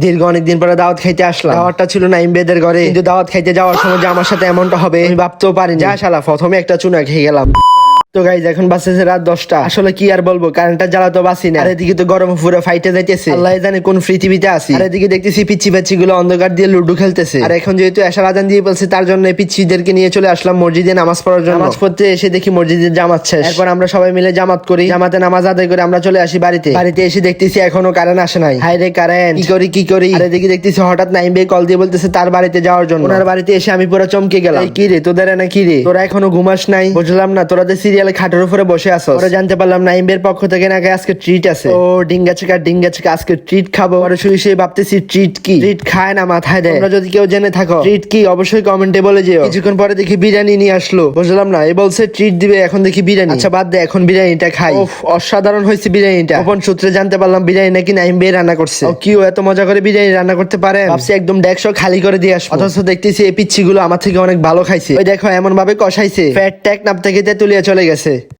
দীর্ঘ অনেকদিন পরে দাওয়াত খাইতে আসলাম। দাওয়াতটা ছিল নাইম বেদের ঘরে, কিন্তু দাওয়াত খাইতে যাওয়ার সময় যে আমার সাথে এমনটা হবে আমি ভাবতেও পারিনি। যা শালা, প্রথমে একটা চুনা খেয়ে গেলাম। তো গাইজ এখন বাজতেছে রাত 10টা। আসলে কি আর বলবো, কারেন্টটা জ্বালা তো বাসি না। আর এদিকে তো গরম পুরো ফাইটে যাইতেছে, আল্লাহ জানে কোন পৃথিবীতে আছি। আর এদিকে দেখতেছি পিচ্ছি পাচ্ছি গুলো অন্ধকার দিয়ে লুডু খেলতেছে। আর এখন যেহেতু এশার আজান দিয়ে বলছে, তার জন্য পিচ্ছিদেরকে নিয়ে চলে আসলাম মসজিদে নামাজ পড়ার জন্য। নামাজ পড়তে এসে দেখি মসজিদের জামাত শেষ। এরপর আমরা সবাই মিলে জামাত করি, জামাতে নামাজ আদায় করে আমরা চলে আসি বাড়িতে। বাড়িতে এসে দেখতেছি এখনো কারেন্ট আসে নাই। হাই রে কারেন্ট, কি করি। আর এদিকে দেখতেছি হঠাৎ নাইম ভাই কল দিয়ে বলতেছে তার বাড়িতে যাওয়ার জন্য। ওনার বাড়িতে এসে আমি পুরো চমকে গেলাম। কি রে তোদের না কি রে, তোরা এখনো ঘুমাস নাই? বুঝলাম না, তোরা যে সিরিয়ালে খাটের উপরে বসে আসো। পরে জানতে পারলাম নাইমের পক্ষ থেকে নাকি আজকে ট্রিট আছে। ও ডিঙ্গা চিকা আজকে ট্রিট খাবো। আর শুয়ে ভাবতেছি ট্রিট কি, ট্রিট খায় না মাথায় দেয়। তোমরা যদি কেউ জেনে থাকো ট্রিট কি অবশ্যই কমেন্টে বলে যেও। কিছুক্ষণ পরে দেখি বিরিয়ানি নিয়ে আসলো। বুঝলাম না, এ বলছে ট্রিট দিবে, এখন দেখি বিরিয়ানি। আচ্ছা বাদ দে, এখন বিরিয়ানিটা খাই। অসাধারণ হয়েছে বিরিয়ানিটা। গোপন সূত্রে জানতে পারলাম বিরিয়ানি নাকি নাইম ভাই রান্না করছে। কি ও এত মজা করে বিরিয়ানি রান্না করতে পারে? ভাবছি একদম 150 খালি করে দিয়ে আসবো। অথচ দেখতেছি এই পিচ্ছি গুলো আমার থেকে অনেক ভালো খাইছে। ওই দেখো এমন ভাবে কষাইছে, ফ্যাট ট্যাক নাপ থেকে তুলিয়া চলে গেছে।